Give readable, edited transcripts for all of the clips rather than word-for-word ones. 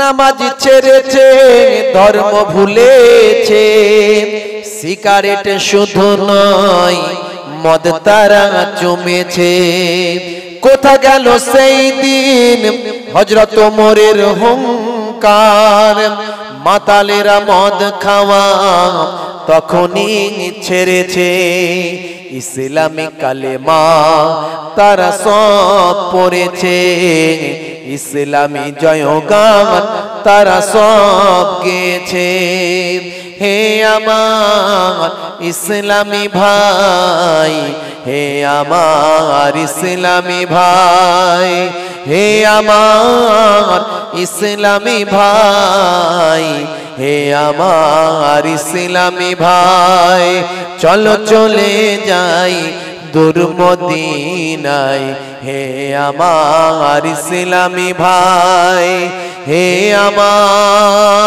নামাজ ছেড়েছে, ধর্ম ভুলেছে, সিগারেট শুধু নয় মদ তারা জমেছে। কোথা গেল সেই দিন হযরত ওমরের হুঙ্কার, মাতালেরা মদ খাওয়া তখনই ছেড়েছে। ইসলামিক কালেমা তারা সব পড়েছে, ইসলামী জয়গান তারা সব গেয়েছে। হে আমার ইসলামী ভাই, হে আমার ইসলামী ভাই, হে আমার ইসলামী ভাই, হে আমার ইসলামী ভাই, চলো চলে যাই দূর মদিনায়। হে আমার ইসলামী ভাই, হে আমার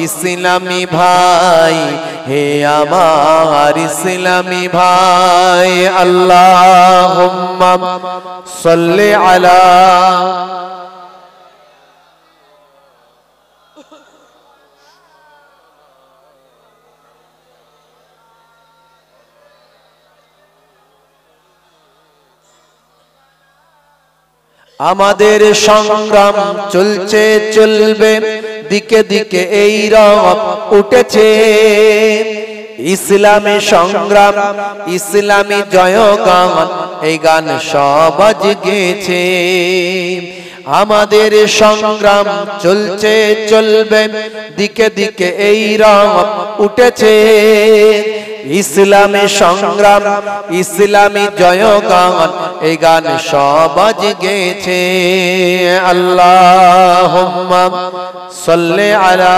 ইসলামী ভাই, হে আমার ইসলামী ভাই। আল্লাহুম্মা সাল্লি আলা আমাদের সংগ্রাম চলছে চলবে, দিকে দিকে এই রব উঠেছে। ইসলামী সংগ্রাম, ইসলামী জয়গান, এই গান সব আজ গেয়েছে। আমাদের সংগ্রাম চলছে চলবে, দিকে দিকে এই রব উঠেছে। ইসলামী সংগ্রাম, ইসলামী জয়গান, এই গান সব আজ গেয়েছে। আল্লাহুম্মা সাল্লি আলা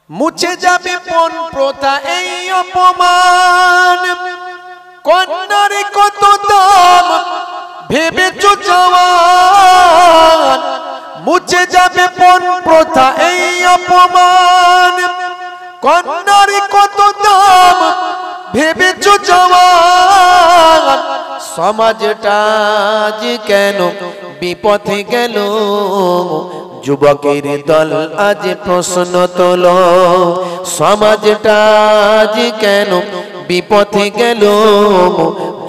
মুছে যাবে পণ প্রথা এই অপমান, কন্যার কত দাম ভেবেছ জওয়ান। মুছে যাবে পণ প্রথা এই অপমান, কন্যার কত দাম ভেবেছ জওয়ান। সমাজটা আজ কেন বিপথে গেল, যুবকের দল আজ প্রশ্ন তোলো। সমাজটা আজ কেন বিপথে গেল,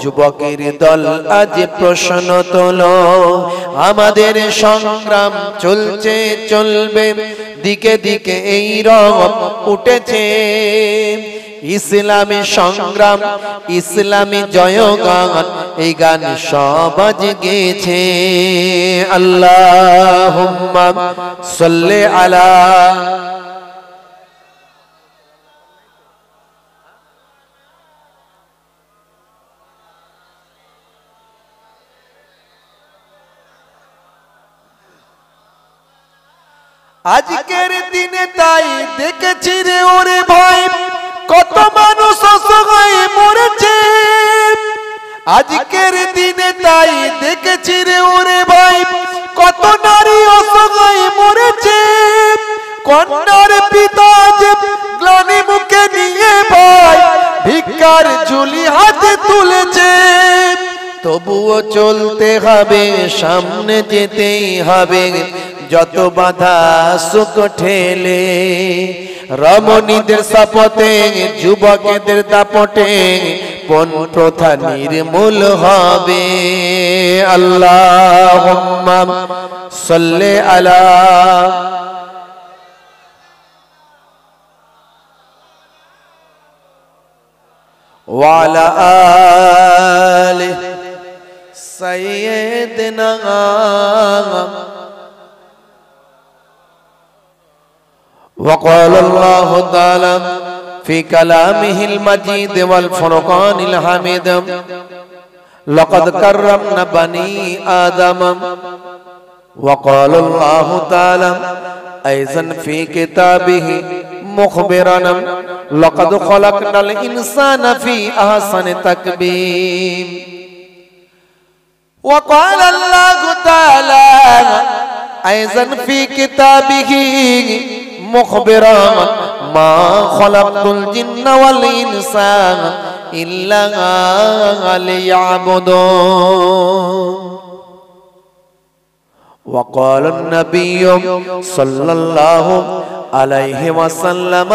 যুবকের দল আজ প্রশ্ন তোলো। আমাদের সংগ্রাম চলছে চলবে, দিকে দিকে এই রব উঠেছে। ইসলামী সংগ্রাম, ইসলামী জয়গান, এই গান সব আজ গেয়েছে। আল্লাহুম্মা সাল্লি আলা আজকের দিনে তাই দেখেছি রে ওরে ভাই, কত মানুষ অসহায় মরেছে। আজকের দিনে তাই দেখেছি রে ওরে ভাই, কত নারী অসহায় মরেছে। কন্যার পিতা যে গ্লানি মুখে নিয়ে ভাই ভিক্ষার ঝুলি হাতে তুলেছে। তবুও চলতে হবে, সামনে যেতেই হবে, যত বাধা সুখ ঠেলে। রমণীদের শপথে, যুবকেদের দাপটে, পণ প্রথা নির্মূল হবে। আল্লাহুম্মা সাল্লি আলা ওয়া আলা আলি সাইয়্যিদিনা। وقال الله تعالى في كلامه المجيد والفرقان الحميد: لقد كرمنا بني آدم. وقال الله تعالى أيضا في كتابه مخبرا: لقد خلقنا الإنسان في أحسن تقويم. وقال الله تعالى أيضا في كتابه مخبرا ما خلقت الجن والإنس إلا ليعبدون وقال النبي صلى الله عليه وسلم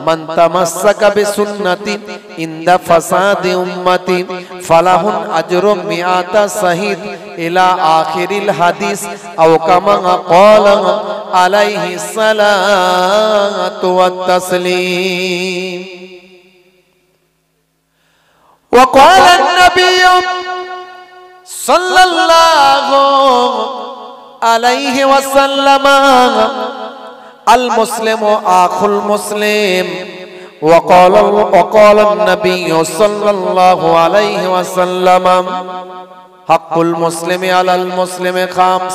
من تمسك بسنتي عند فساد أمتي فله أجر 100 شهيد إلى آخر الحديث أو كما قال عليه الصلاة والتسليم. وقال النبي صلى الله عليه وسلم المسلم أخو المسلم. وقال النبي صلى الله عليه وسلم حق المسلم على المسلم 5: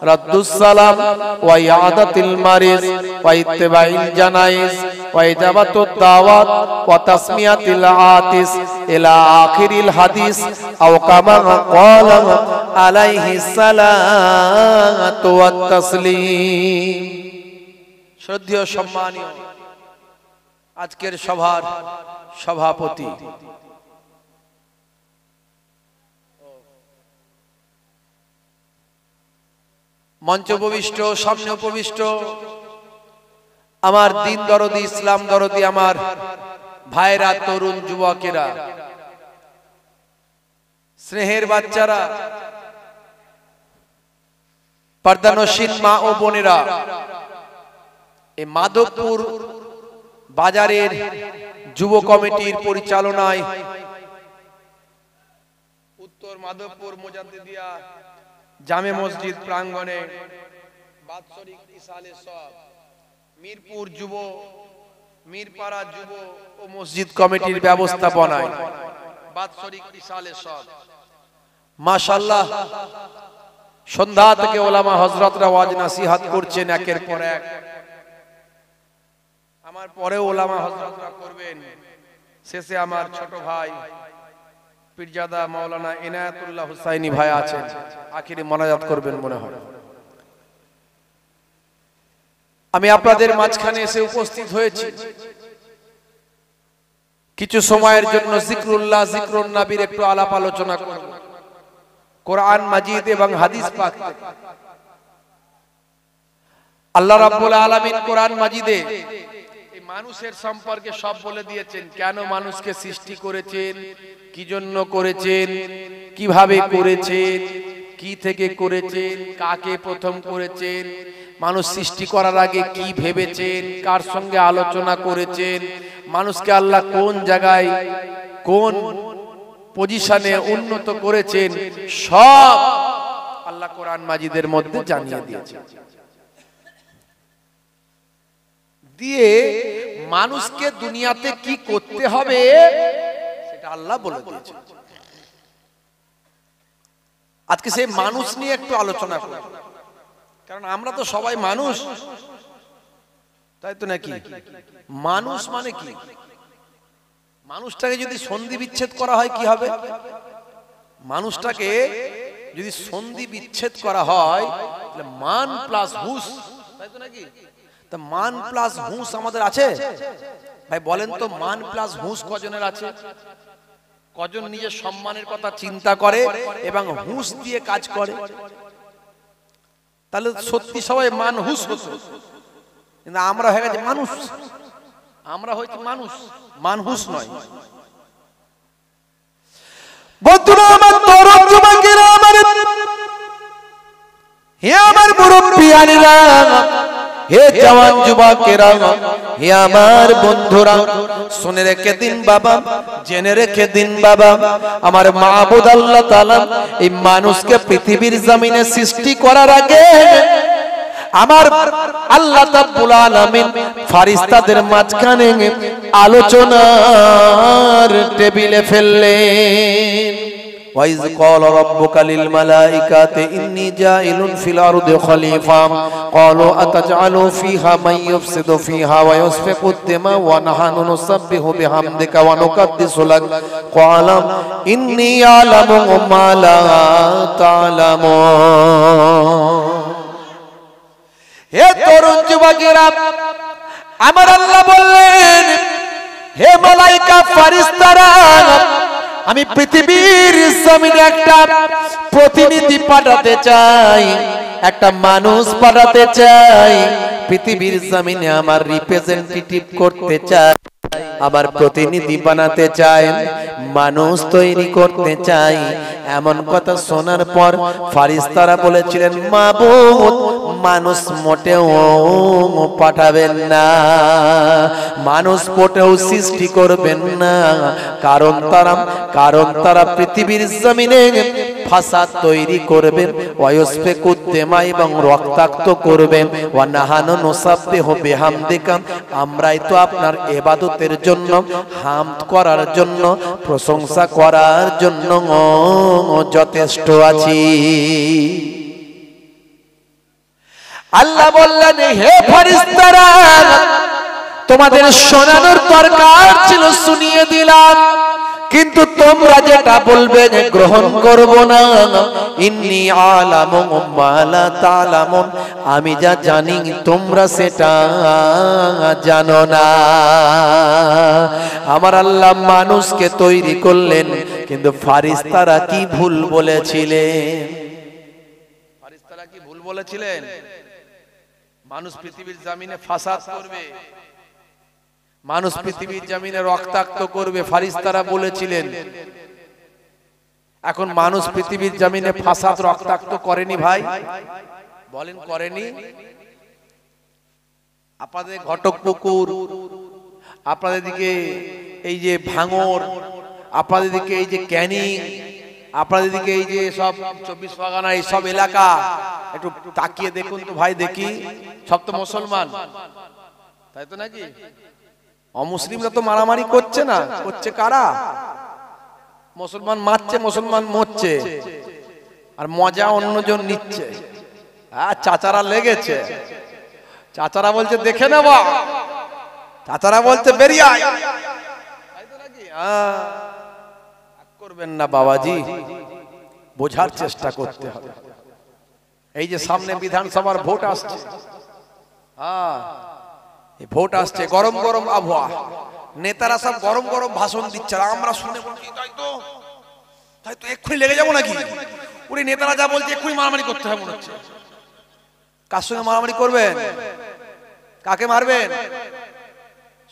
رد السلام وإعادة المريض واتباع الجنائز وإجابة الدعوات وتسمية العاطس إلى آخر الحديث أو كما قال عليه الصلاة والتسليم. শ্রদ্ধেয় সম্মানীয় আজকের সভার সভাপতি, মঞ্চ উপবিষ্ট, সামনে উপবিষ্ট আমার দিন দরদি, ইসলাম দরদি আমার ভাইরা, তরুণ যুবকেরা, স্নেহের বাচ্চারা, পর্দানশীল মা ও বোনেরা, এই মাধবপুর বাজারের যুব কমিটির পরিচালনায় উত্তর মাধবপুর মুজাদ্দিদিয়া জামে মসজিদ প্রাঙ্গণে বাৎসরিক ইসালে সব মিরপুর যুব, মিরপাড়া যুব ও মসজিদ কমিটির ব্যবস্থাপনায় বাৎসরিক ইসালে সব মাশাআল্লাহ সন্ধ্যা থেকে ওলামা হযরতরা ওয়াজ নসিহত করছেন একের পর এক। আমার পরে ওলামা হযরতরা করবেন, শেষে আমার ছোট ভাই পীরজাদা মাওলানা ইনায়াতুল্লাহ হুসাইনি ভাই আছেন, আখিরে মোনাজাত করবেন মনে হয়। আমি আপনাদের মাঝখানে এসে উপস্থিত হয়েছি কিছু সময়ের জন্য জিকরুল্লাহ, জিকরুন নবীর একটু আলাপ আলোচনা করব। কোরআন মাজিদ এবং হাদিস পাক থেকে আল্লাহ রাব্বুল আলামিন কোরআন মাজিদে এই মানুষের সম্পর্কে সব বলে দিয়েছেন। কেন মানুষকে সৃষ্টি করেছেন, কি জন্য করেছেন, কিভাবে করেছেন, কি থেকে করেছেন, কাকে প্রথম করেছেন, মানুষ সৃষ্টি করার আগে কি ভেবেছেন, কার সঙ্গে আলোচনা করেছেন, মানুষকে আল্লাহ কোন জায়গায় কোন পজিশনে উন্নত করেছেন, সব আল্লাহ কোরআন মাজিদের মধ্যে জানিয়ে দিয়েছেন। দিয়ে মানুষকে দুনিয়াতে কি করতে হবে সেটা আল্লাহ বলে দিয়েছেন। আজকে সেই মানুষ নিয়ে একটু আলোচনা করব, কারণ আমরা তো সবাই মানুষ, তাই তো নাকি? মানুষ মানে কি? মানুষটাকে যদি সন্ধি বিচ্ছেদ করা হয় কি হবে? মানুষটাকে যদি সন্ধি বিচ্ছেদ করা হয় তাহলে মান প্লাস হুঁশ, তাই তো নাকি? তা মান প্লাস হুঁশ আমাদের আছে ভাই? বলেন তো, মান প্লাস হুঁশ কজনের আছে? কজন নিজের সম্মানের কথা চিন্তা করে এবং হুঁশ দিয়ে কাজ করে? তাহলে সত্যি সবাই মান হুঁশ হতো, কিন্তু আমরা হয়ে গেছে মানুষ। আমরা হয়তো মানুষ, মান হুঁশ নয়। বন্ধুরা আমার, তরুণ যুবকেরা আমার, হে আমার মুরব্বিয়ানেরা, হে জওয়ান যুবকেরা, হে আমার বন্ধুরা, শুনে রেখে দিন বাবা, জেনে রেখে দিন বাবা, আমার মাবুদ আল্লাহ তাআলা এই মানুষকে পৃথিবীর জমিনে সৃষ্টি করার আগে আমার আল্লাহ রাব্বুল আলামিন ফেরেশতাদের মাঝখানে আলোচনার টেবিলে ফেললেন। ওয়াইজ ক্বালা রাব্বুকা লিল মালাইকাতি ইন্নী জাইলুন ফিল আরদি খলিফা ক্বালু আতাজআলু ফিহা মান ইউফসিদু ফিহা ওয়া ইউসফিকুদ দিমা ওয়া নাহনু নুসাব্বিহু বিহামদিকা ওয়া নুকাদ্দিসু লাক ক্বালা ইন্নী আ'লামু মা লা তা'লামুন। হে তরুণ যুবকেরা, আমার আল্লাহ বললেন, হে মালাইকা ফেরেশতারা, আমি পৃথিবীর জমিনে একটা প্রতিনিধি পাঠাতে চাই, একটা মানুষ পাঠাতে চাই, পৃথিবীর জমিনে আমার রিপ্রেজেন্টেটিভ করতে চাই, আবার প্রতিনিধি বানাতে চাই, মানুষ তৈরি করতে চাই। এমন কথা শোনার পর ফেরেশতারা বলেছিলেন, মাবুদ, মানুষ মোটেও পাঠাবেন না, মানুষ মোটেও সৃষ্টি করবেন না, কারণ তারা পৃথিবীর জমিনে ফাসাদ তৈরি করবেন, ওয়ায়ুসফিকুদ দিমা এবং রক্তাক্ত করবেন, ওয়া নাহানু নুসাব্বিহু বিহামদিকা, আমরাই তো আপনার ইবাদতের জন্য, হামদ করার জন্য, প্রশংসা করার জন্য যথেষ্ট আছি। আল্লাহ বললেন, হে ফেরেশতারা, তোমাদের শোনানোর দরকার ছিল, শুনিয়ে দিলাম, কিন্তু তোমরা যেটা বলবে গ্রহণ করব না। ইন্নী আলামু মা লা তা'লামুন, আমি যা জানি তোমরা সেটা জানো না। আমার আল্লাহ মানুষকে তৈরি করলেন, কিন্তু ফেরেশতারা কি ভুল বলেছিলেন? ফেরেশতারা কি ভুল বলেছিলেন? মানুষ পৃথিবীর জমিনে ফাসাদ করবে, মানুষ পৃথিবীর জমিনে রক্তাক্ত করবে, ফেরেশতারা বলেছিলেন। এখন মানুষ পৃথিবীর জমিনে ফাসাদ রক্তাক্ত করেনি ভাই? বলেন করেনি? আপনাদের ঘটকপুকুর, আপনাদের দিকে এই যে ভাঙর, আপনাদের দিকে এই যে ক্যানিং, আপনাদের দিকে এই যে সব 24 পরগনা, এই সব এলাকা একটু তাকিয়ে দেখুন তো ভাই, দেখি সব তো মুসলমান, তাই তো নাকি? অমুসলিমরা তো মারামারি করছে না, করছে কারা? মুসলমান মারছে, মুসলমান মরছে, আর মজা অন্যজন নিচ্ছে। চাচারা লেগেছে, চাচারা বলছে দেখে নেব, চাচারা বলছে বেরিয়ে আয়, তাই তো নাকি? করবেন না বাবাজি, বোঝার চেষ্টা করতে হবে। এই যে সামনে বিধানসভার ভোট আসছে, ভোট আসছে, গরম গরম আবহাওয়া, নেতারা সব গরম গরম ভাষণ দিচ্ছে, আমরা শুনে বলছি তাই তো এক্ষুনি লেগে যাবো নাকি? ওই নেতারা যা বলছে এক্ষুনি মারামারি করতে হবে মনে হচ্ছে। কার সঙ্গে মারামারি করবেন? কাকে মারবেন?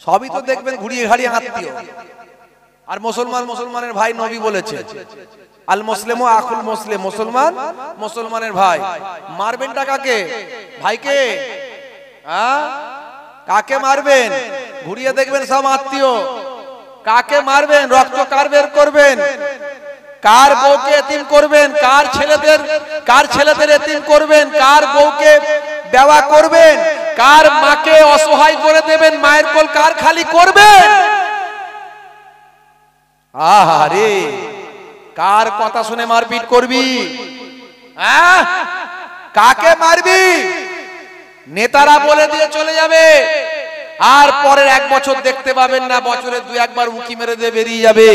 সবই তো দেখবেন ঘুরিয়ে ঘাড়িয়ে আত্মীয়। আর মুসলমানের ভাই, নবী বলেছে আল মুসলিমু আখুল মুসলিম, মুসলমান মুসলমানের ভাই। মারবেনটা কাকে? ভাইকে? কাকে মারবেন? ঘুরিয়ে দেখবেন সব আত্মীয়। কাকে মারবেন? রক্ত কার বের করবেন? কার বউকে এতিম করবেন? কার ছেলেদের এতিম করবেন? কার বউকে বেওয়া করবেন? কার মাকে অসহায় করে দেবেন? মায়ের কোল কার খালি করবেন? আহারে, কার কথা শুনে মারপিট করবি? কাকে মারবি? নেতারা বলে দিয়ে চলে যাবে, আর পরের 1 বছর দেখতে পাবেন না, বছরে 2-1 বার উঁকি মেরে দিয়ে বেরিয়ে যাবে।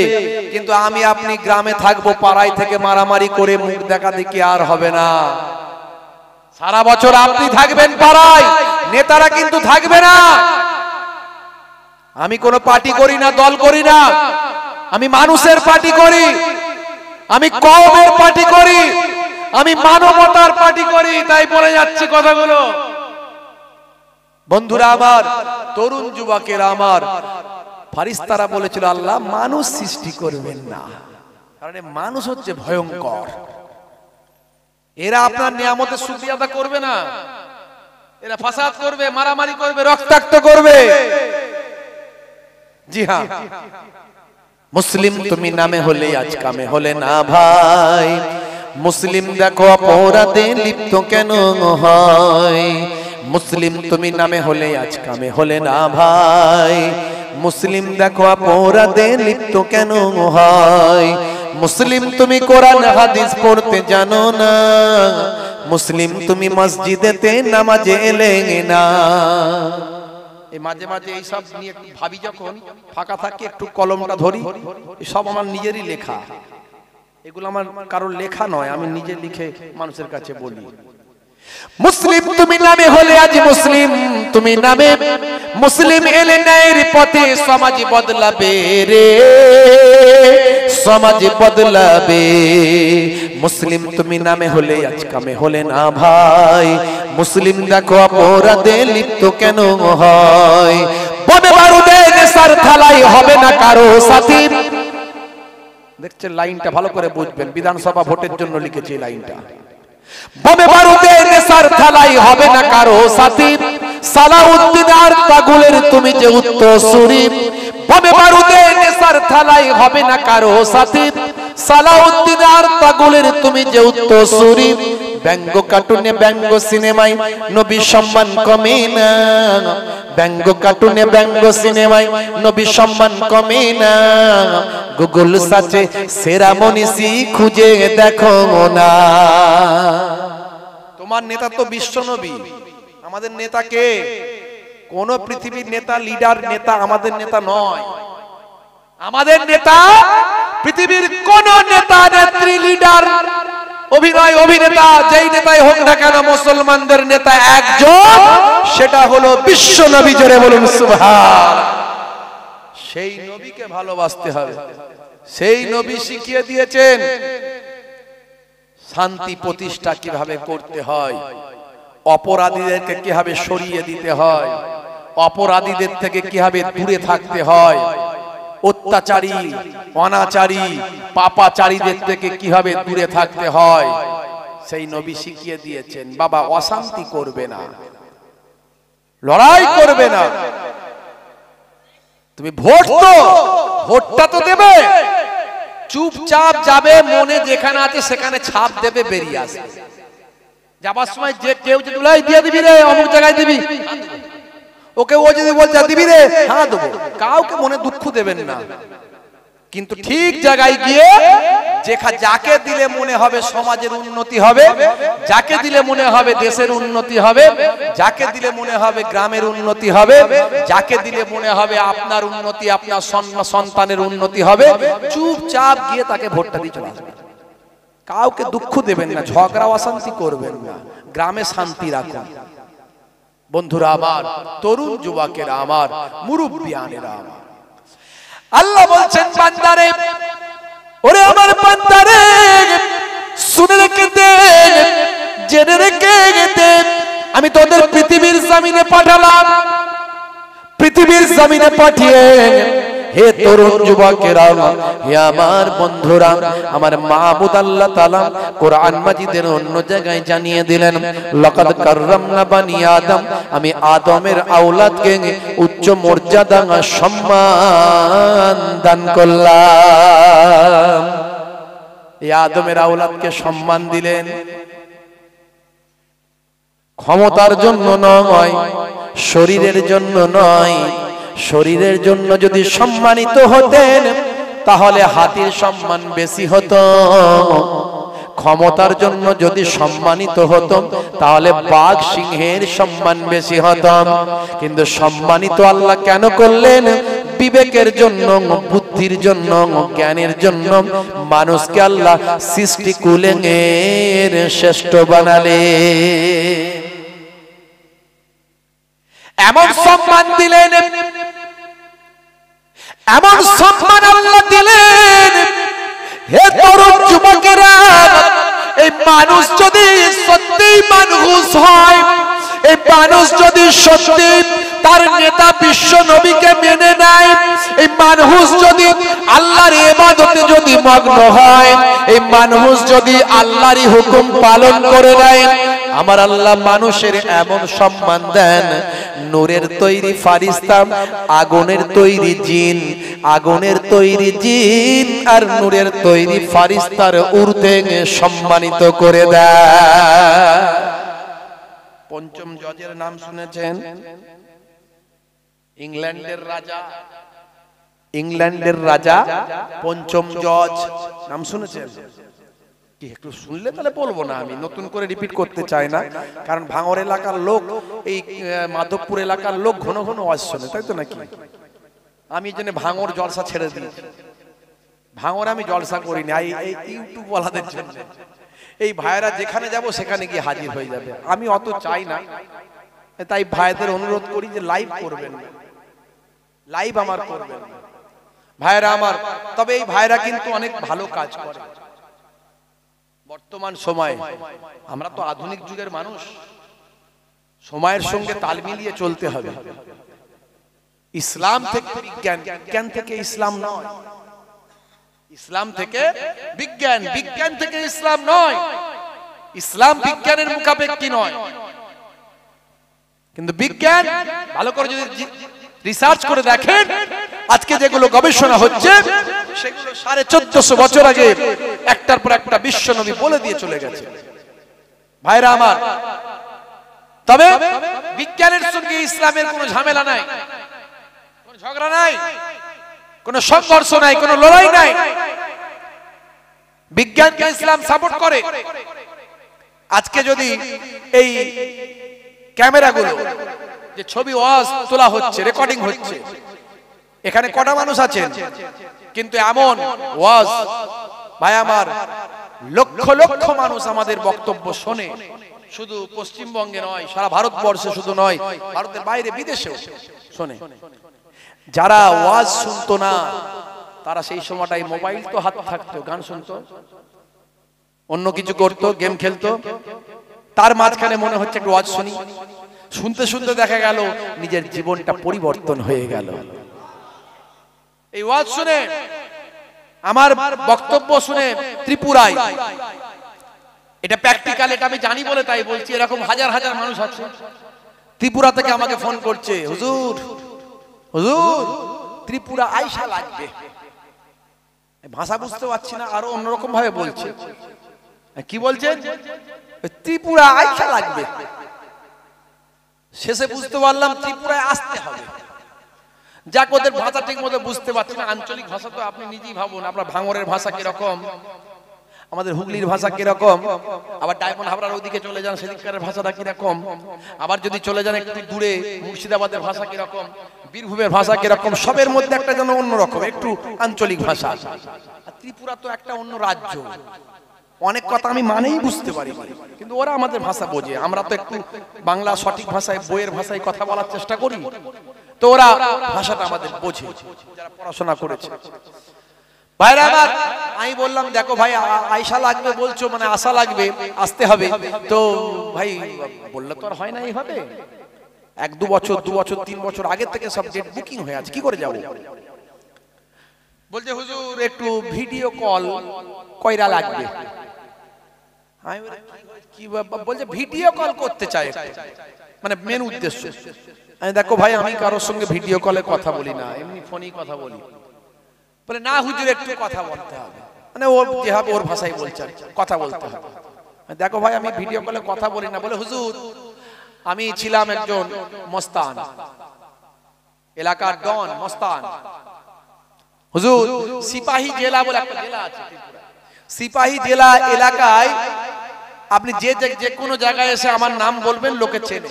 কিন্তু আমি আপনি গ্রামে থাকবো, পাড়ায় থেকে মারামারি করে মুখ দেখা দেখি আর হবে না। সারা বছর আপনি থাকবেন পাড়ায়, নেতারা কিন্তু থাকবে না। আমি কোনো পার্টি করি না, দল করি না, আমি মানুষের পার্টি করি, আমি কওমের পার্টি করি, আমি মানবতার পার্টি করি। তাই বলে যাচ্ছে কথাগুলো। বন্ধুরা আমার, তরুণ যুবকেরা আমার, ফেরেশতারা বলেছিল আল্লাহ মানুষ সৃষ্টি করবেন না, কারণ মানুষ হচ্ছে ভয়ঙ্কর। এরা আপনার নিয়ামতের শুকরিয়া আদা করবে না, এরা ফাসাদ করবে, মারামারি করবে, রক্তাক্ত করবে। জি হ্যাঁ, মুসলিম তুমি নামে হলে আজ কামে হলে না ভাই। মুসলিম দেখো অপরাধে লিপ্ত কেন হয়? মুসলিম তুমি নামে হলে আজ কামে হলে না ভাই। মুসলিম দেখো অপরাধে লিপ্ত কেন হয়? মুসলিম তুমি কোরআন হাদিস পড়তে জানো না, মুসলিম তুমি মসজিদেতে নামাজে এলে না। এই মাঝে মাঝে এই সব নিয়ে একটু ভাবি, যখন ফাঁকা থাকি একটু কলমটা ধরি, সব আমার নিজেরই লেখা, এগুলো আমার কারোর লেখা নয়, আমি নিজে লিখে মানুষের কাছে বলি। মুসলিম তুমি নামে হলে আজ মুসলিম তুমি নামে মুসলিম এলে ন্যায়ের পথে সমাজ বদলাবে রে সমাজ বদলাবে মুসলিম তুমি নামে হলে আজ কামে হলে না ভাই মুসলিম দেখো অপরাধে লিপ্ত কেন হয় বনে বারুদে নেশার থালাই হবে না কারো সাথী দেখছেন লাইনটা ভালো করে বুঝবেন বিধানসভা ভোটের জন্য লিখেছি এই লাইনটা বনে বারুদে নেশার থালাই হবে না কারো সাথী সালাউদ্দিন আর তাগুলের তুমি যে উত্তরসূরি বনে বারুদে নেশার থালাই হবে না কারো সাথী সালাউদ্দিন আর তাগুলের তুমি যে উত্তরসূরি ব্যঙ্গ কার্টুনে ব্যঙ্গ সিনেমায় নবী সম্মান কমে না ব্যঙ্গ কার্টুনে ব্যঙ্গ সিনেমায় নবী সম্মান কমে না গুগল সার্চে সেরা মনীষী খুঁজে দেখো না তোমার নেতা তো বিশ্ব নবী আমাদের নেতা কে কোন পৃথিবীর নেতা লিডার নেতা আমাদের নেতা নয় আমাদের নেতা পৃথিবীর কোন নেতা নেত্রী লিডার অভিনয় অভিনেতা যেই নেতাই হোক না কেন মুসলমানদের নেতা একজন সেটা হলো বিশ্ব নবী জোরে বলুন সুবহান সেই নবীকে ভালোবাসতে হবে সেই নবী শিখিয়ে দিয়েছেন শান্তি প্রতিষ্ঠা কিভাবে করতে হয় অপরাধীদেরকে কিভাবে সরিয়ে দিতে হয় অপরাধীদের থেকে কিভাবে দূরে থাকতে হয় অত্যাচারী অনাচারী পাপাচারীদের থেকে কিভাবে দূরে থাকতে হয় সেই নবী শিখিয়ে দিয়েছেন বাবা অশান্তি করবে না লড়াই করবে না তুমি ভোটটা তো দেবে চুপচাপ যাবে মনে যেখানে আছে সেখানে ছাপ দেবে বেরিয়ে আসবে যাবার সময় যে কেউ যদি দিয়ে দিবি রে অমুক জায়গায় দিবি ওকে ও যদি বলছে দিবি রে হ্যাঁ দেবো কাউকে মনে দুঃখ দেবেন না কিন্তু ঠিক জায়গায় গিয়ে যাকে দিলে মনে হবে সমাজের উন্নতি হবে যাকে দিলে মনে হবে দেশের উন্নতি হবে যাকে দিলে মনে হবে গ্রামের উন্নতি হবে যাকে দিলে মনে হবে আপনার উন্নতি আপনার সন্তানের উন্নতি হবে চুপচাপ গিয়ে তাকে ভোটটা দিয়ে চলে আসবেন কাউকে দুঃখ দেবেন না ঝগড়া অশান্তি করবেন না গ্রামে শান্তি রাখুন বন্ধুরা আমার তরুণ যুবকেরা আমার মুরব্বিয়ানেরা আমার আল্লাহ বলছেন বান্দারে ওরে আমার বান্দারে শুনে রেখে দে জেনে রেখে দে আমি তোদের পৃথিবীর জমিনে পাঠালাম পৃথিবীর জমিনে পাঠিয়ে হে তরুণ যুবকেরা হে আমার বন্ধুরা আমার মাবুদ আল্লাহ তাআলা কোরআন মাজিদের অন্য জায়গায় জানিয়ে দিলেন লাকাদ কাররামনা বানি আদম আমি আদমের আওলাদকে উচ্চ মর্যাদা সম্মান দান করলাম এই আদমের আওলাদকে সম্মান দিলেন ক্ষমতার জন্য নয় শরীরের জন্য নয় শরীরের জন্য যদি সম্মানিত হতেন তাহলে হাতির সম্মান বেশি হতো ক্ষমতার জন্য যদি সম্মানিত হতো তাহলে বাঘ সিংহের সম্মান বেশি হতো কিন্তু সম্মানিত আল্লাহ কেন করলেন বিবেকের জন্য বুদ্ধির জন্য জ্ঞানের জন্য মানুষকে আল্লাহ সৃষ্টি কুলের শ্রেষ্ঠ বানালে এমন সম্মান দিলেন এমন সম্মান আল্লাহ দিলেন হে তরুণ যুবকেরা এই মানুষ যদি সত্যি মানুষ হয় এই মানুষ যদি সত্যি তার নেতা বিশ্ব নবীকে মেনে নেয় এই মানুষ যদি আল্লাহর ইবাদতে যদি মগ্ন হয় এই মানুষ যদি আল্লাহরই হুকুম পালন করে নেয় আমার আল্লাহ মানুষের এমন সম্মান দেন নূরের তৈরি ফারিস্তা আগুনের তৈরি জিন আগুনের তৈরি জিন আর নূরের তৈরি ফারিস্তার ঊর্ধ্বে সম্মানিত করে দেয় পঞ্চম জজের নাম শুনেছেন ইংল্যান্ডের রাজা পঞ্চম জজ নাম শুনেছেন কি একটু শুনলে তাহলে বলবো না আমি নতুন করে রিপিট করতে চাই না কারণ ভাঙড় এলাকার লোক এই মাধবপুর এলাকার লোক ঘন ঘন ওয়াজ শোনে তাই তো নাকি আমি এই জন্য ভাঙড় জলসা ছেড়ে দিই ভাঙড় আমি জলসা করিনি এই ইউটিউব ওয়ালাদের জন্য এই ভাইরা যেখানে যাব সেখানে গিয়ে হাজির হয়ে যাবে। আমি অত চাই না, তাই ভাইদের অনুরোধ করি যে লাইভ করবেন, লাইভ আমার করবেন ভাইরা আমার। তবে এই ভাইরা কিন্তু অনেক ভালো কাজ করে। বর্তমান সময়ে আমরা তো আধুনিক যুগের মানুষ, সময়ের সঙ্গে তাল মিলিয়ে চলতে হবে। ইসলাম থেকে বিজ্ঞান, বিজ্ঞান থেকে ইসলাম নয়। ইসলাম থেকে বিজ্ঞান, বিজ্ঞান থেকে ইসলাম নয়। ইসলাম বিজ্ঞানের মুখাপেক্ষী নয়, কিন্তু বিজ্ঞান ভালো করে যদি রিসার্চ করে দেখেন, আজকে যেগুলো গবেষণা হচ্ছে সেগুলো 1450 বছর আগে একটার পর একটা বিশ্বনবী বলে দিয়ে চলে গেছে ভাইরা আমার। তবে বিজ্ঞানের সঙ্গে ইসলামের কোনো ঝামেলা নাই, কোনো ঝগড়া নাই, কোনো সংঘর্ষ নাই, কোনো লড়াই নাই। বিজ্ঞানকে ইসলাম সাপোর্ট করে। আজকে যদি এই ক্যামেরাগুলো যে ছবি ওয়াজ তোলা হচ্ছে, রেকর্ডিং হচ্ছে, এখানে কটা মানুষ আছেন, কিন্তু এমন ওয়াজ ভাই আমার লক্ষ লক্ষ মানুষ আমাদের বক্তব্য শোনে। শুধু পশ্চিমবঙ্গে নয়, সারা ভারতবর্ষে শুধু নয়, ভারতের বাইরে বিদেশেও শোনে। যারা ওয়াজ শুনতো না তারা সেই সময়টাই মোবাইল তো হাত থাকতো, গান শুনতো, অন্য কিছু করতো, গেম খেলতো। তার মাঝখানে মনে হচ্ছে একটু ওয়াজ শুনি, শুনতে শুনতে দেখা গেল নিজের জীবনটা পরিবর্তন হয়ে গেল। এই ওয়াজ শুনে, আমার বক্তব্য শুনে ত্রিপুরায়, এটা প্র্যাকটিক্যাল, এটা আমি জানি বলে তাই বলছি, এরকম হাজার হাজার মানুষ আছে ত্রিপুরা থেকে আমাকে ফোন করছে, হুজুর হুজুর ত্রিপুরা আইসা লাগবে। ভাষা বুঝতে পারছি না, আরো অন্যরকম ভাবে বলছে। কি বলছেন? ত্রিপুরা আইসা লাগবে। শেষে বুঝতে পারলাম ত্রিপুরায় আসতে হবে। যাক, ওদের ভাষা ঠিক মতো বুঝতে পারছি না। আঞ্চলিক ভাষা তো আপনি নিজেই ভাবুন, আপনার ভাঙড়ের ভাষা কিরকম, আমাদের হুগলির ভাষা কিরকম, আবার ডায়মন্ড হাবড়ার ওদিকে চলে যান সেদিককার ভাষাটা কিরকম, আবার যদি চলে যান একটু দূরে মুর্শিদাবাদের ভাষা কিরকম, বীরভূমের ভাষা কিরকম, সবের মধ্যে একটা যেন অন্যরকম একটু আঞ্চলিক ভাষা। ত্রিপুরা তো একটা অন্য রাজ্য, অনেক কথা আমি মানেই বুঝতে পারি, কিন্তু ওরা আমাদের ভাষা বোঝে। আমরা তো একটু বাংলা সঠিক ভাষায়, বইয়ের ভাষায় কথা বলার চেষ্টা করি, তো ওরা ভাষাটা আমাদের বোঝে যারা পড়াশোনা করেছে। ভাইরা আমার, আমি বললাম দেখো ভাই আয়সা লাগবে বলছো, মানে আশা লাগবে, আসতে হবে। তো ভাই বললে তো আর হয় না এইভাবে, 1-2 বছর 2 বছর 3 বছর আগে থেকে সব ডেট বুকিং হয়ে আছে, কি করে যাবো? বলছে হুজুর একটু ভিডিও কল কয়রা লাগবে। কি বলছে ভিডিও কল করতে চাই, মানে মেন উদ্দেশ্য। আমি দেখো ভাই আমি কারোর সঙ্গে ভিডিও কলে কথা বলি না, এমনি ফোনেই কথা বলি। বলে না হুজুর একটু কথা বলতে হবে, মানে ও যেভাবে ওর ভাষায় বলছে কথা বলতে হবে। দেখো ভাই আমি ভিডিও কলে কথা বলি না। বলে হুজুর আমি ছিলাম একজন মস্তান, এলাকার ডন মস্তান। হুজুর সিপাহী জেলা বলে একটা জেলা আছে, সিপাহী জেলা এলাকায় আপনি যে কোনো জায়গায় এসে আমার নাম বলবেন, লোকে চেনে,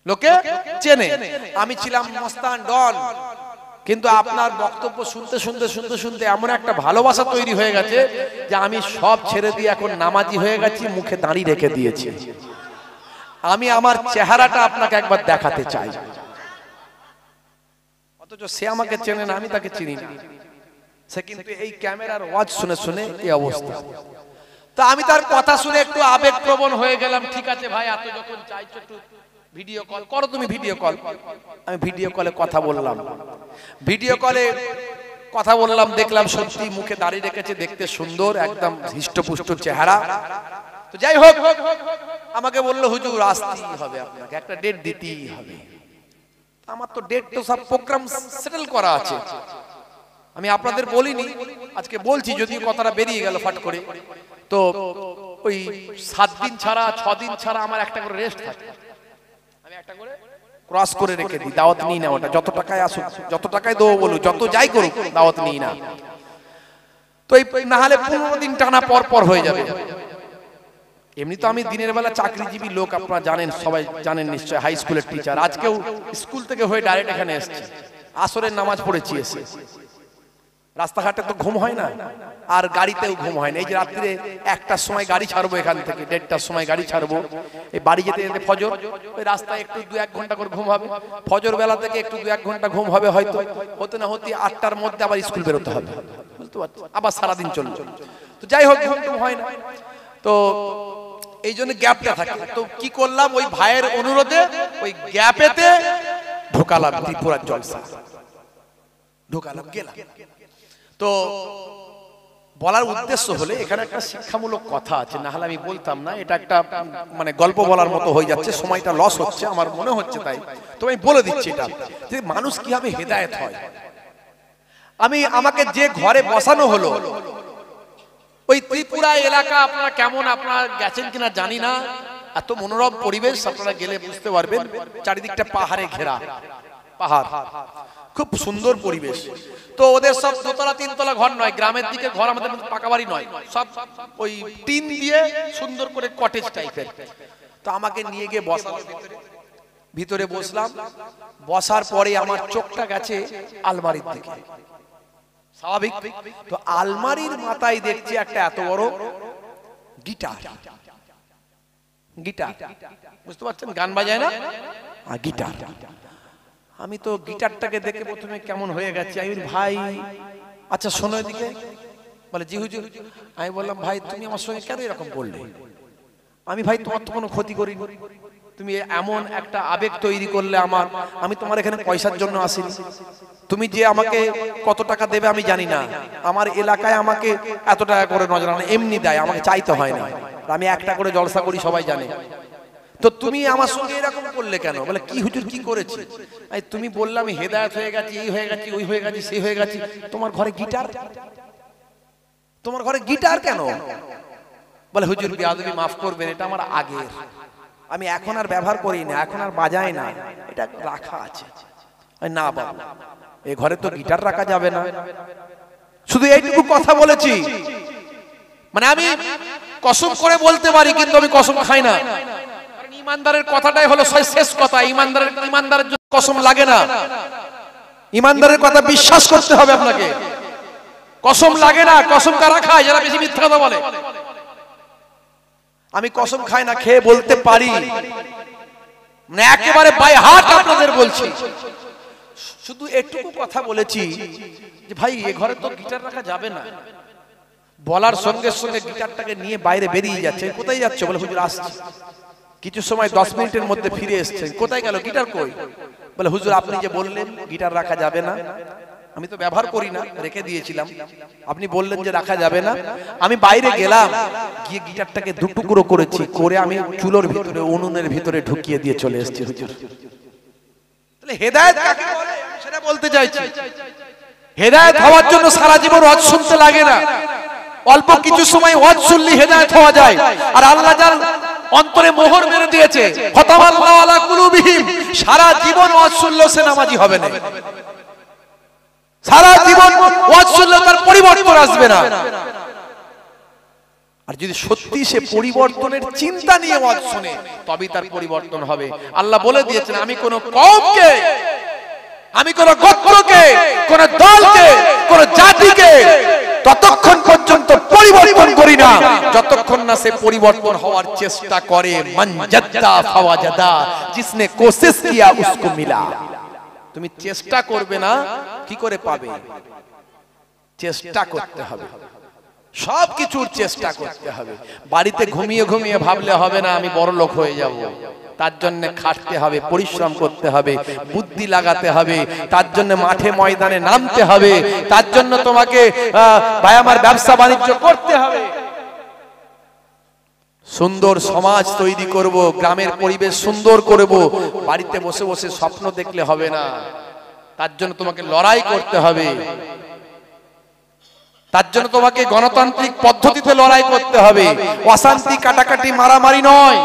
লোকে চেনে। আমি ছিলাম মস্তান ডন, কিন্তু আপনার বক্তব্য শুনতে শুনতে শুনতে শুনতে এমন একটা ভালোবাসা তৈরি হয়ে গেছে যে আমি সব ছেড়ে দিয়ে এখন নামাজি হয়ে গেছি, মুখে দাড়ি রেখে দিয়েছি। আমি আমার চেহারাটা আপনাকে একবার দেখাতে চাই। অথচ সে আমাকে চেনে না, আমি তাকে চিনি না, সে কিন্তু এই ক্যামেরার ওয়াজ শুনে শুনে এই অবস্থা। তো আমি তার কথা শুনে একটু আবেগপ্রবণ হয়ে গেলাম। ঠিক আছে ভাই, এত যখন চাইছো একটু ভিডিও কল করো, তুমি ভিডিও কল। আমি ভিডিও কলে কথা বললাম, ভিডিও কলে কথা বললাম, দেখলাম সত্যি মুখে দাড়ি রেখেছে, দেখতে সুন্দর, একদম হৃষ্টপুষ্ট চেহারা। তো যাই হোক, আমাকে বললো হুজুর আসতেই হবে, আপনাকে একটা ডেট দিতেই হবে। আমার তো ডেট তো সব প্রোগ্রাম সেটেল করা আছে, আমি আপনাদের বলিনি, আজকে বলছি, যদিও কথাটা বেরিয়ে গেল ফাট করে। তো ওই 7 দিন ছাড়া 6 দিন ছাড়া আমার একটা করে রেস্ট থাকে, আমি একটা করে ক্রস করে রেখে দিই। দাওয়াত নিই না, ওটা যত টাকায় আসুক, যত টাকায় দেবো বলুক, যত যাই করুক, দাওয়াত নিই না। তো এই না হলে 15 দিন টানা পর পর হয়ে যাবে। এমনি তো আমি দিনের বেলা চাকরিজীবী লোক, আপনারা জানেন, সবাই জানেন নিশ্চয়, হাই স্কুলের টিচার। আজকেও স্কুল থেকে হয়ে ডাইরেক্ট এখানে এসেছি, আসরের নামাজ পড়েছি এসে। রাস্তাঘাটে তো ঘুম হয় না, আর গাড়িতেও ঘুম হয় না। এই যে রাত্রে 1টার সময় গাড়ি ছাড়বো, এখান থেকে 1:30টার সময় গাড়ি ছাড়বো, এই বাড়ি যেতে যেতে ফজর, ওই রাস্তায় একটু 2-1 ঘন্টা করে ঘুম হবে। ফজর বেলা থেকে একটু 2-1 ঘন্টা ঘুম হবে, হয়তো হতে না হতে 8টার মধ্যে আবার স্কুল বেরোতে হবে, বুঝতে পারছো, আবার সারাদিন চলবে। তো যাই হোক, ঘুম হয় না, তো এই জন্য গ্যাপটা থাকে। তো কি করলাম, ওই ভাইয়ের অনুরোধে ওই গ্যাপেতে ঢোকালাম ত্রিপুরার জলসা, ঢোকালাম, গেলাম। তো বলার উদ্দেশ্য হলে এখানে একটা শিক্ষামূলক কথা আছে, না হলে আমি বলতাম না। এটা একটা মানে গল্প বলার মতো হয়ে যাচ্ছে, সময়টা লস হচ্ছে আমার মনে হচ্ছে, তাই তো আমি বলে দিচ্ছি এটা, যে মানুষ কিভাবে হেদায়েত হয়। আমাকে যে ঘরে বসানো হলো, ওই ত্রিপুরা এলাকা, আপনারা কেমন, আপনারা গেছেন কিনা জানি না, এত মনোরম পরিবেশ, আপনারা গেলে বুঝতে পারবেন। চারিদিকটা পাহাড়ে ঘেরা, পাহাড়, খুব সুন্দর পরিবেশ। তো ওদের সব 2তলা 3তলা ঘর নয়, গ্রামের দিকে ঘর, আমাদের পাকা বাড়ি নয়, সব ওই টিন দিয়ে সুন্দর করে কটেজ টাইপের। তো আমাকে নিয়ে গিয়ে বসালো, ভিতরে বসলাম। বসার পরে আমার চোখটা গেছে আলমারির দিকে, স্বাভাবিক। তো আলমারির মাথায় দেখছি একটা এত বড় গিটার, গিটার, বুঝতে পারছেন, গান বাজায় না, গিটার। আমি তো গিটারটাকে দেখে প্রথমে কেমন হয়ে গেছে। আমি ভাই, আচ্ছা শোনো এদিকে। বলে জি হুজুর। আমি বললাম, ভাই তুমি আমার সঙ্গে কেন এরকম করলে? আমি, ভাই তোমার তো কোনো ক্ষতি করিনি, তুমি এমন একটা আবেগ তৈরি করলে আমার, আমি তোমার এখানে পয়সার জন্য আসিনি। তুমি যে আমাকে কত টাকা দেবে আমি জানি না, আমার এলাকায় আমাকে এত টাকা করে নজরানা এমনি দেয়, আমাকে চাইতে হয় না, আমি একটা করে জলসা করি, সবাই জানে। তো তুমি আমার সঙ্গে এরকম করলে কেন? বলে কি হুজুর কি করেছি? তুমি বললাম আমি হেদায়েত হয়ে গেছি, এই হয়ে গেছি, ওই হয়ে গেছি, সেই হয়ে গেছি, তোমার ঘরে গিটার, তোমার ঘরে গিটার কেন? বলে হুজুর বেয়াদবি মাফ করবেন, এটা আমার আগের, আমি এখন আর ব্যবহার করি না, এখন আর বাজাই না, এটা রাখা আছে। না বাবা, এই ঘরে তো গিটার রাখা যাবে না। শুধু এইটুকু কথা বলেছি, মানে আমি কসম করে বলতে পারি, কিন্তু আমি কসম খাই না। ইমানদারের কথাটাই হলো শেষ কথা। ইমানদারের জন্য কসম লাগে না, ইমানদারের কথা বিশ্বাস করতে হবে আপনাকে, কসম লাগে না। কসম কারা খায়? যারা বেশি মিথ্যা কথা বলে। আমি কসম খাই না, খেয়ে বলতে পারি, মানে একেবারে বাই হার্ট আপনাদের বলছি। শুধু একটুকু কথা বলেছি যে ভাই এ ঘরে তো গিটার রাখা যাবে না। বলার সঙ্গে সঙ্গে গিটারটাকে নিয়ে বাইরে বেরিয়ে যাচ্ছে। কোথায় যাচ্ছে? বলে হুজুর আসছি। কিছু সময় 10 মিনিটের মধ্যে ফিরে এসেছেন। কোথায় গেল? গিটার কই? বলে হুজুর আপনি যে বললেন গিটার রাখা যাবে না, আমি তো ব্যবহার করি না, রেখে দিয়েছিলাম, আপনি বললেন যে রাখা যাবে না, আমি বাইরে গেলাম, গিয়ে গিটারটাকে দুটুকরো করেছি, করে আমি চুলোর ভিতরে, উনুনের ভিতরে ঢুকিয়ে দিয়ে চলে এসেছি হুজুর। তাহলে হেদায়েত কাকে বলে সেটা বলতে চাইছি। হেদায়েত হওয়ার জন্য সারা জীবন ওয়াজ শুনতে লাগে না, অল্প কিছু সময় ওয়াজ শুনলে হেদায়েত হওয়া যায়। আর আল্লাহ যার অন্তরে মোহর মেরে দিয়েছে, খতামাল্লাহু আলা কুলুবিহিম, সারা জীবন ওয়াজ শুনলেও সে নামাজি হবে না, সারা জীবন ওয়াজ শুনলেও তার পরিবর্তন আসবে না। আর যদি সত্যি সে পরিবর্তনের চিন্তা নিয়ে ওয়াজ শুনে, তবেই তার পরিবর্তন হবে। আল্লাহ বলে দিয়েছেন, আমি কোন কওমকে, আমি কোন গোত্রকে, কোন দলকে, কোন জাতিকে ততক্ষণ পর্যন্ত পরিবর্তন করি না যতক্ষণ না সে পরিবর্তন হওয়ার চেষ্টা করে। মান জাদ্দা ফাওয়াজাদা, जिसने कोशिश किया उसको मिला। তুমি চেষ্টা করবে না, কি করে পাবে? চেষ্টা করতে হবে, সবকিছুর চেষ্টা করতে হবে। বাড়িতে ঘুমিয়ে ঘুমিয়ে ভাবলে হবে না আমি বড় লোক হয়ে যাব। তার জন্য খাটতে হবে, পরিশ্রম করতে হবে, বুদ্ধি লাগাতে হবে, তার জন্য মাঠে ময়দানে নামতে হবে, তার জন্য তোমাকে ভাই আমার ব্যবসা বাণিজ্য করতে হবে। সুন্দর সমাজ তৈরি করব, গ্রামের পরিবেশ সুন্দর করব। বাড়িতে বসে বসে স্বপ্ন দেখলে হবে না, তার জন্য তোমাকে লড়াই করতে হবে, তার জন্য তোমাকে গণতান্ত্রিক পদ্ধতিতে লড়াই করতে হবে। অশান্তি, কাটাকাটি, মারামারি নয়,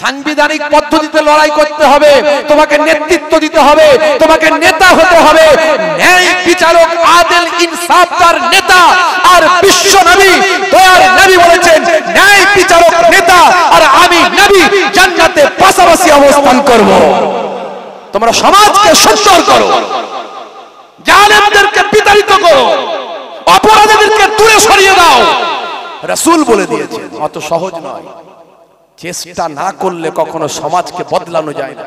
সাংবিধানিক পদ্ধতিতে লড়াই করতে হবে। তোমাকে নেতৃত্ব দিতে হবে, তোমাকে নেতা হতে হবে, ন্যায় বিচারক, আদেল ইনসাফদার নেতা। আর বিশ্ব নবী, দয়ার নবী বলেছেন, ন্যায় বিচারক নেতা আর আমি নবী জান্নাতে পাশাপাশি অবস্থান করব। তোমরা সমাজকে সুন্দর করো, যা জালেমদেরকে বিতাড়িত করো, অপরাধীদেরকে দূরে সরিয়ে দাও। রাসূল বলে দিয়েছেন অত সহজ নয়। চেষ্টা না করলে কখনো সমাজকে বদলানো যায় না।